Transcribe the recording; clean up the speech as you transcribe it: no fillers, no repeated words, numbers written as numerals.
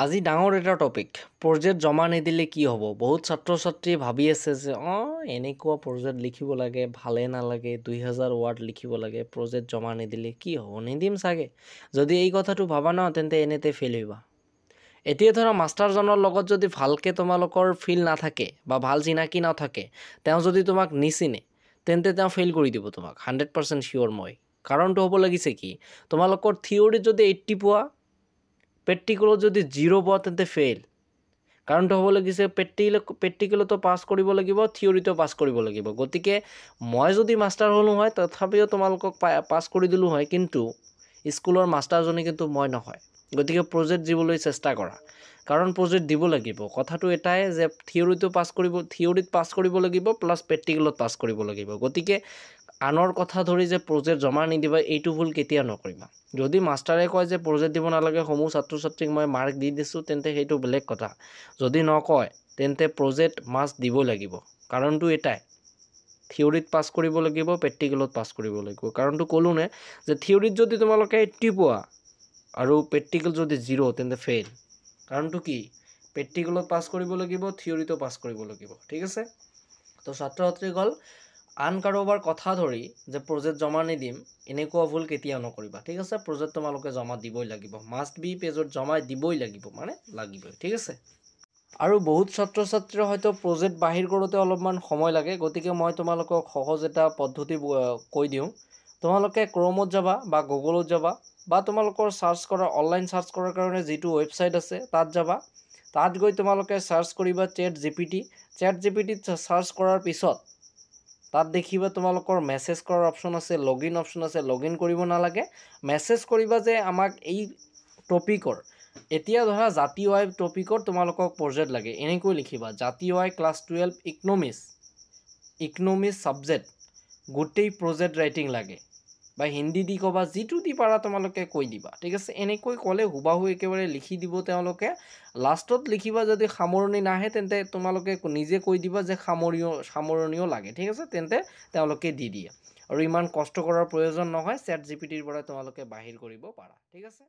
আজি ডাঙৰ এটা টপিক প্ৰজেক্ট জমা নিদিলে কি হ'ব বহুত ছাত্ৰ ছাত্ৰী ভাবি আছে যে এনেকুৱা প্ৰজেক্ট লিখিব লাগে ভালে নালাগে 2000 ৱাৰ্ড লিখিব লাগে প্ৰজেক্ট জমা নিদিলে কি হ'ব নিদিম চাগে যদি এই কথাটো ভাবা ন তেন্তে এনেতে ফেল হবা এতিয়া ধৰা মাষ্টাৰজনৰ লগত যদি ভালকে তোমালোকৰ ফিল নাথাকে বা ভাল চিনাকি নাথাকে তেওঁ যদি তোমাক নিচিনে তেন্তে তেওঁ ফেল কৰি দিব তোমাক 100% শিওৰ মই কাৰণটো হ'ব লাগিছে কি তোমালোকৰ থিওৰি যদি 80 পোৱা প্ৰেক্টিকেলত যদি 0 পোৱা তেন্তে ফেইল কাৰণটো হ'ব লাগিছে প্ৰেক্টিকেলতো পাছ কৰিব লাগিব থিওৰিতো পাছ কৰিব লাগিব গতিকে মই যদি মাষ্টাৰ হ'লো হয় তথাপিও তোমালোকক পাছ কৰি দিলো হয় কিন্তু স্কুলৰ মাষ্টাৰজনে কিন্তু মই নহয় গতিকে প্ৰজেক্ট দিবলৈ চেষ্টা কৰা কাৰণ প্ৰজেক্ট দিব লাগিব কথাটো এটাই যে থিওৰিটো পাছ কৰিব থিওৰিত পাছ কৰিব লাগিব প্লাস প্ৰেক্টিকেলত পাছ কৰিব লাগিব গতিকে আনৰ কথা ধৰি যে প্ৰজেক্ট জমা নিদিবা এইটো ভুল কেতিয়া নকৰিবা যদি মাষ্টাৰে কয় যে প্ৰজেক্ট দিব নালাগে সমূহ ছাত্ৰ ছাত্ৰীক মই মাৰ্ক দি দিছো তেন্তে সেইটো বেলেগ কথা যদি নকয় তেন্তে প্ৰজেক্ট মাস্ট দিব লাগিব কাৰণটো এটাই থিওৰিত পাছ কৰিব লাগিব প্ৰেক্টিকেলত পাছ কৰিব লাগিব কাৰণটো ক'লোনে যে থিওৰিত যদি তোমালোকে 80 পোৱা আৰু প্ৰেক্টিকেল যদি 0 তেন্তে ফেইল কাৰণটো কি প্ৰেক্টিকেলত পাছ কৰিব লাগিব থিওৰিতো পাছ কৰিব লাগিব ঠিক আছে তো ছাত্ৰ ছাত্ৰীসকল আন কাৰোবাৰ কথা ধৰি যে প্ৰজেক্ট জমা নিদিম এনেকুৱা ভুল কেতিয়াও নকৰিবা ঠিক আছে প্ৰজেক্ট তোমালোকে জমা দিবই লাগিব মাস্ট বি পেজত জমা দিবই লাগিব মানে লাগিবই ঠিক আছে আৰু বহুত ছাত্ৰ ছাত্ৰীৰ হয়তো প্ৰজেক্ট বাহিৰ কৰোতে অলপমান সময় লাগে গতিকে মই তোমালোকক সহজ এটা পদ্ধতি কৈ দিওঁ তোমালোকে ক্ৰোমত যাবা বা গুগলত যাবা বা তোমালোকৰ সাৰ্চ কৰা অনলাইন সাৰ্চ কৰাৰ কাৰণে যেটো ওয়েবসাইট আছে তাত যাবা তাত গৈ তোমালোকে সাৰ্চ কৰিবা চ্যাট জিপিটি সাৰ্চ কৰাৰ পিছত তাত দেখিবা তোমালোকৰ মেসেজ কৰাৰ অপচন আছে লগইন অপচন আছে লগইন কৰিব নালাগে মেসেজ কৰিবা যে আমাক এই টপিকৰ এতিয়া ধৰা জাতীয় আয় টপিকৰ তোমালোকক প্ৰজেক্ট লাগে এনেকৈ লিখিবা জাতীয় আয় ক্লাস 12 ইকনমিক্স সাবজেক্ট গোটেই প্ৰজেক্ট ৰাইটিং লাগে বা হিন্দী দি কবা যেটো দি পাৰা তোমালোকে কৈ দিবা ঠিক আছে এনেকৈ ক'লে হুবাহু একেবাৰে লিখি দিব তেওঁলোকে লাষ্টত লিখিবা যদি সামৰণি নাহে তেন্তে তোমালোকে নিজে কৈ দিবা যে সামৰণিও লাগে ঠিক আছে তেন্তে তেওঁলোকে দি দিয়ে আৰু ইমান কষ্ট কৰাৰ প্ৰয়োজন নহয় চ্যাট জিপিটিৰ পৰা তোমালোকে বাহিৰ কৰিব পাৰা ঠিক আছে